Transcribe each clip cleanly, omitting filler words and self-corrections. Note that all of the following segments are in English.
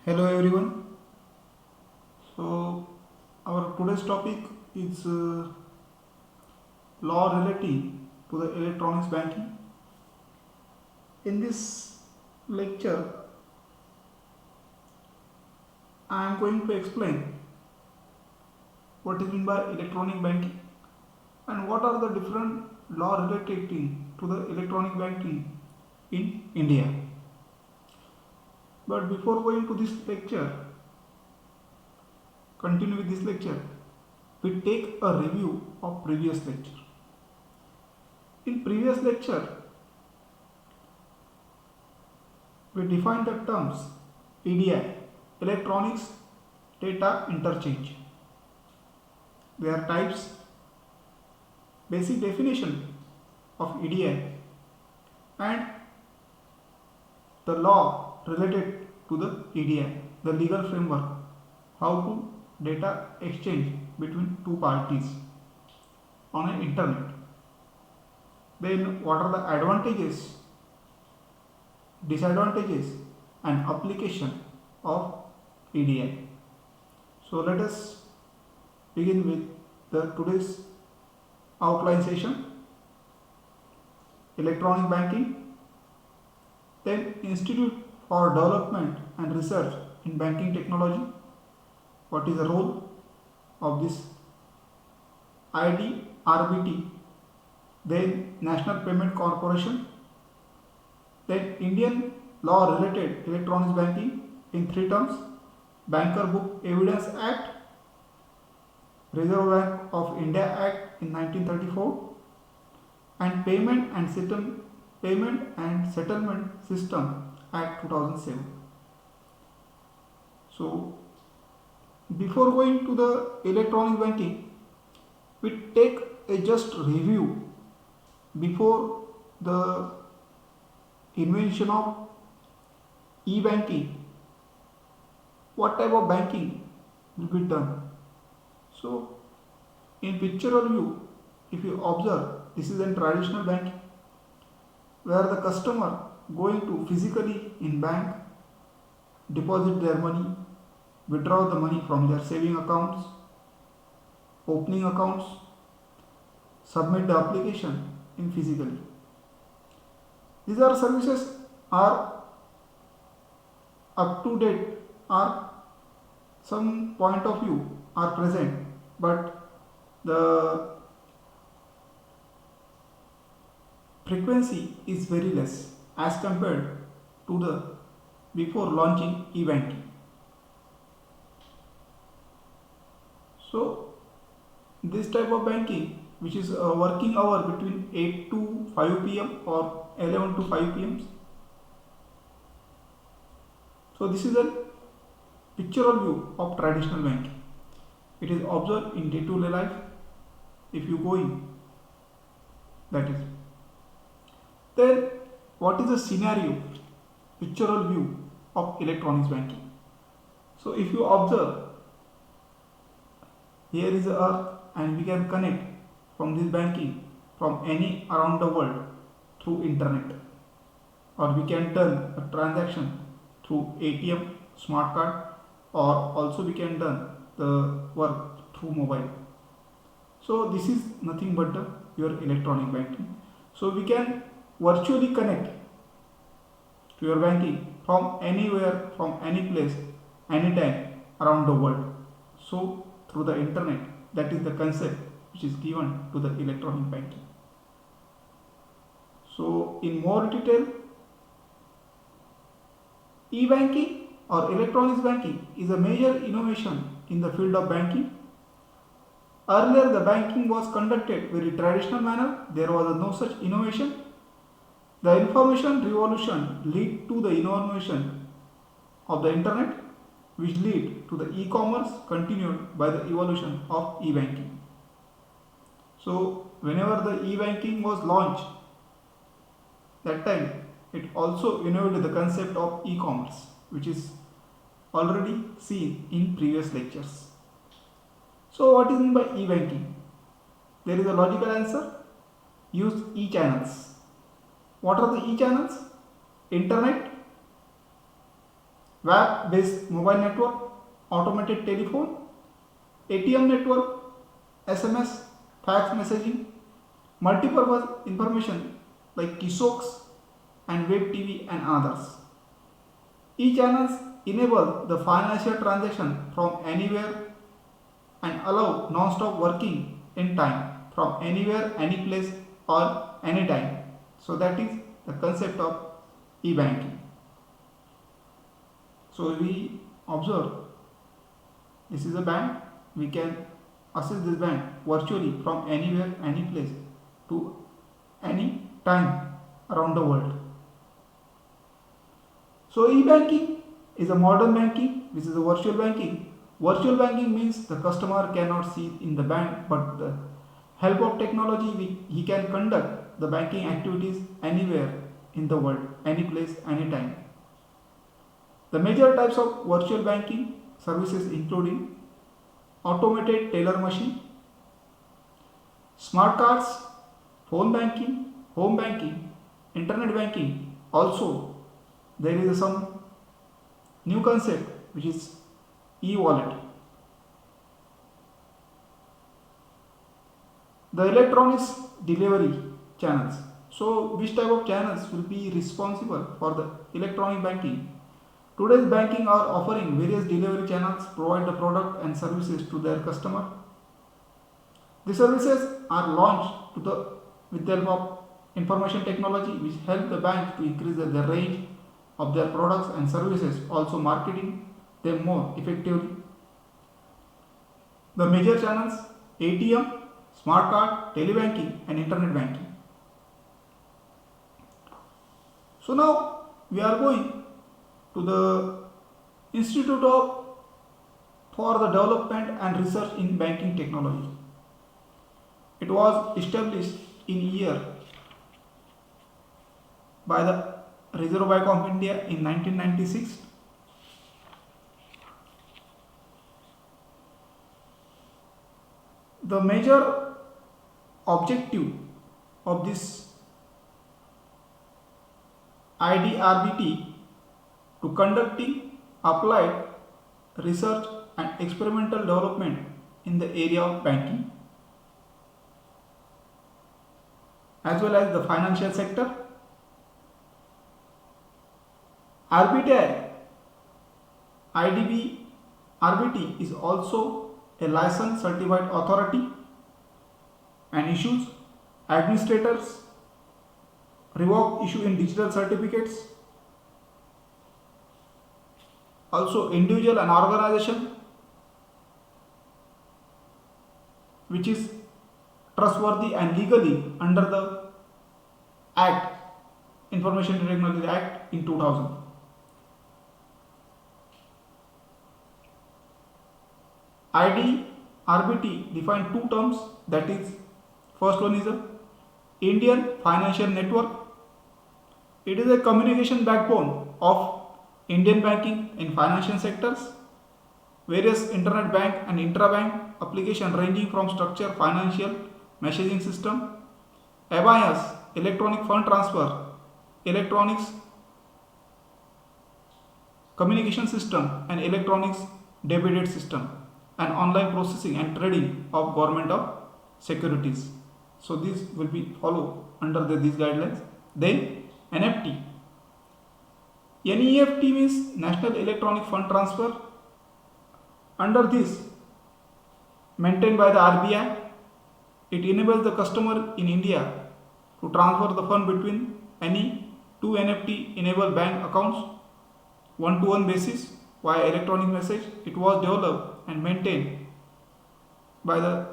Hello everyone. So our today's topic is law relating to the electronics banking. In this lecture, I am going to explain what is meant by electronic banking and what are the different law relating to the electronic banking in India. But before going to this lecture, continue with this lecture, we take a review of previous lecture. In previous lecture, we defined the terms EDI, electronics data interchange. Their types, basic definition of EDI, and the law related to the EDI, the legal framework, how to data exchange between two parties on an internet. Then what are the advantages, disadvantages and application of EDI. So let us begin with the today's outline session. Electronic banking, then Institute for Development and Research in Banking Technology. What is the role of this IDRBT? Then National Payment Corporation, then Indian law related electronics banking in three terms: Banker Book Evidence Act, Reserve Bank of India Act in 1934, and Payment and Settlement System Act 2007. So before going to the electronic banking, we take a just review before the invention of e-banking. What type of banking will be done? So in pictorial view, if you observe, this is a traditional banking where the customer going to physically in bank, deposit their money, withdraw the money from their saving accounts, opening accounts, submit the application in physically. These are services are up to date, are some point of view are present, but the frequency is very less as compared to the before launching e-banking. So this type of banking, which is a working hour between 8 to 5 p.m. or 11 to 5 p.m. So this is a pictorial view of traditional banking. It is observed in day-to-day life. If you go in, that is. Then what is the scenario, pictorial view of electronics banking? So if you observe, here is the earth and we can connect from this banking from any around the world through internet, or we can turn a transaction through ATM, smart card, or also we can done the work through mobile. So this is nothing but your electronic banking. So we can virtually connect to your banking from anywhere, from any place, anytime around the world. So through the internet, that is the concept which is given to the electronic banking. So in more detail, e-banking or electronics banking is a major innovation in the field of banking. Earlier the banking was conducted very traditional manner, there was no such innovation. The information revolution led to the innovation of the internet, which led to the e-commerce continued by the evolution of e-banking. So whenever the e-banking was launched, that time it also innovated the concept of e-commerce, which is already seen in previous lectures. So what is meant by e-banking? There is a logical answer. Use e-channels. What are the e-channels? Internet, web-based mobile network, automated telephone, ATM network, SMS, fax messaging, multipurpose information like kiosks and web TV and others. E-channels enable the financial transaction from anywhere and allow non-stop working in time from anywhere, any place or any time. So that is the concept of e-banking. So we observe this is a bank. We can access this bank virtually from anywhere, any place to any time around the world. So e-banking is a modern banking, which is a virtual banking. Virtual banking means the customer cannot see in the bank, but the help of technology he can conduct the banking activities anywhere in the world, any place, any time. The major types of virtual banking services including automated teller machine, smart cards, phone banking, home banking, internet banking. Also, there is some new concept which is e-wallet. The electronics delivery channels. So, which type of channels will be responsible for the electronic banking? Today's banking are offering various delivery channels provide the product and services to their customer. The services are launched with the help of information technology which help the bank to increase the range of their products and services, also marketing them more effectively. The major channels ATM, smart card, telebanking and internet banking. So now we are going to the Institute for the Development and Research in Banking Technology. It was established in year by the Reserve Bank of India in 1996. The major objective of this IDRBT to conducting applied research and experimental development in the area of banking as well as the financial sector. RBTI IDB RBT is also a licensed certified authority and issues administrators revoke issue in digital certificates. Also individual and organization which is trustworthy and legally under the Act, Information Technology Act in 2000. IDRBT define two terms, that is first one is a Indian Financial Network. It is a communication backbone of Indian banking and financial sectors. Various internet bank and intra-bank application ranging from structured financial messaging system, EBIAS, electronic fund transfer, electronics communication system and electronics debited system, and online processing and trading of government of securities. So this will be follow under these guidelines. Then NEFT. NEFT means National Electronic Fund Transfer. Under this, maintained by the RBI, it enables the customer in India to transfer the fund between any two NEFT enabled bank accounts one-to-one basis via electronic message. It was developed and maintained by the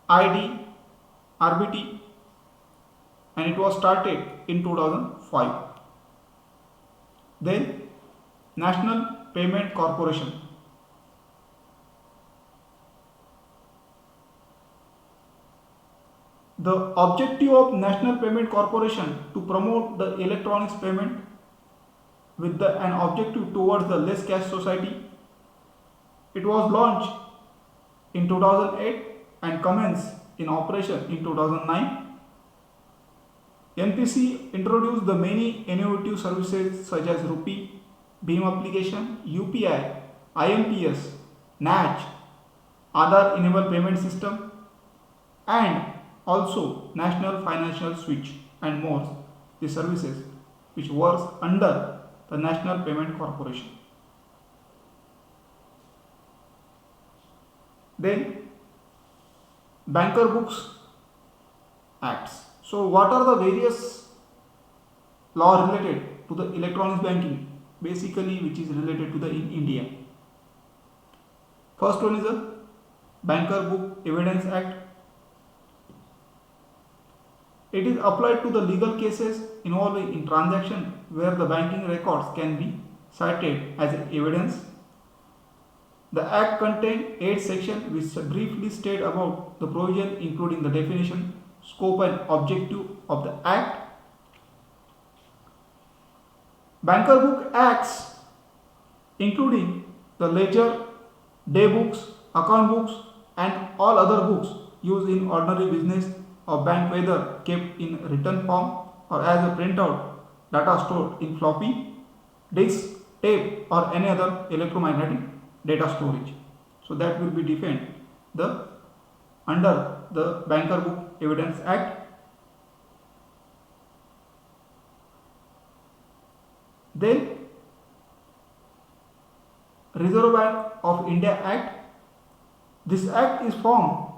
IDRBT and it was started in 2005. Then National Payment Corporation. The objective of National Payment Corporation to promote the electronics payment with an objective towards the less cash society. It was launched in 2008 and commenced in operation in 2009. NPC introduced the many innovative services such as Rupee, Beam application, UPI, IMPS, NACH, Aadhaar enabled payment system, and also National Financial Switch and more the services which works under the National Payment Corporation. Then Banker Books Acts. So what are the various law related to the electronic banking basically which is related to the in India? First one is the Banker Book Evidence Act. It is applied to the legal cases involving in transaction where the banking records can be cited as evidence. The Act contains 8 sections which briefly state about the provision including the definition, scope and objective of the Act. Banker Book Acts including the ledger, day books, account books and all other books used in ordinary business of bank whether kept in written form or as a printout data stored in floppy disk, tape or any other electromagnetic data storage. So that will be defined under the Banker Book Evidence Act. Then Reserve Bank of India Act. This act is formed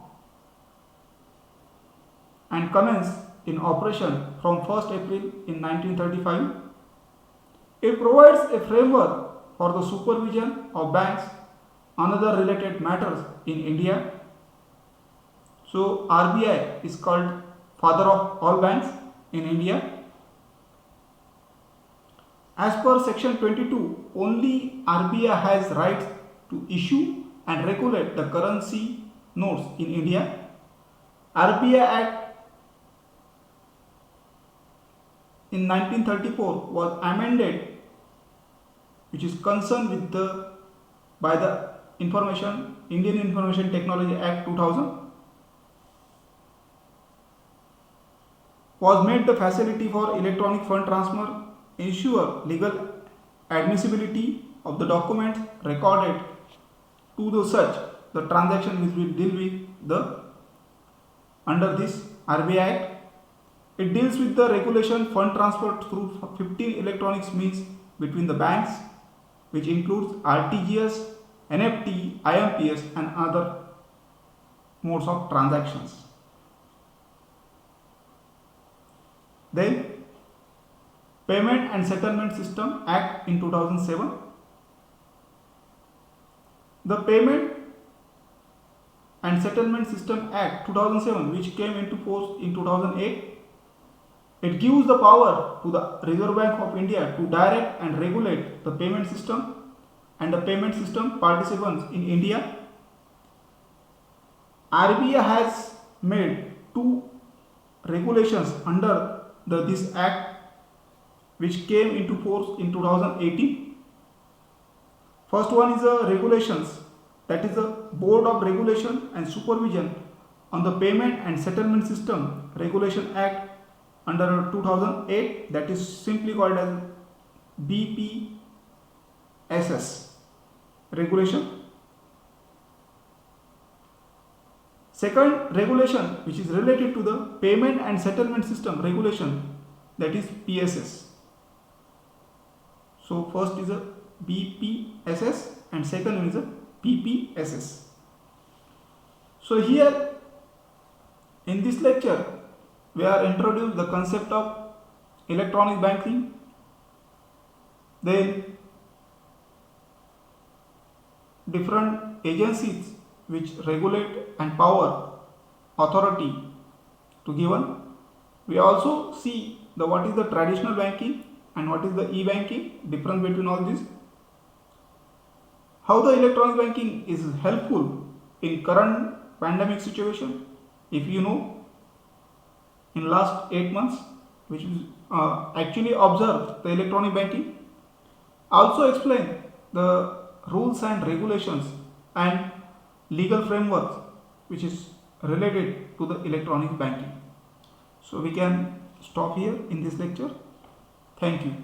and commenced in operation from 1st April in 1935. It provides a framework for the supervision of banks and other related matters in India. So RBI is called father of all banks in India. As per section 22, only RBI has rights to issue and regulate the currency notes in India. RBI Act in 1934 was amended, which is concerned with by the Indian Information Technology Act 2000, was made the facility for electronic fund transfer, ensure legal admissibility of the documents recorded to the such the transaction which will deal with the under this RBI Act. It deals with the regulation fund transfer through 15 electronic means between the banks, which includes RTGS, NFT, IMPS and other modes of transactions. Then Payment and Settlement System Act in 2007. The Payment and Settlement System Act 2007, which came into force in 2008, it gives the power to the Reserve Bank of India to direct and regulate the payment system and the payment system participants in India. RBI has made 2 regulations under this Act which came into force in 2018. First one is the regulations, that is the Board of Regulation and Supervision on the Payment and Settlement System Regulation Act under 2008, that is simply called as BPSS regulation. Second regulation which is related to the Payment and Settlement System regulation, that is PSS. So first is a BPSS and second one is a PPSS. So here in this lecture we are introduced the concept of electronic banking, then different agencies which regulate and power authority to given. We also see what is the traditional banking and what is the e-banking, difference between all these. How the electronic banking is helpful in current pandemic situation. If you know, in last 8 months, which is actually observed the electronic banking. Also explain the rules and regulations and legal frameworks which is related to the electronic banking. So we can stop here in this lecture. Thank you.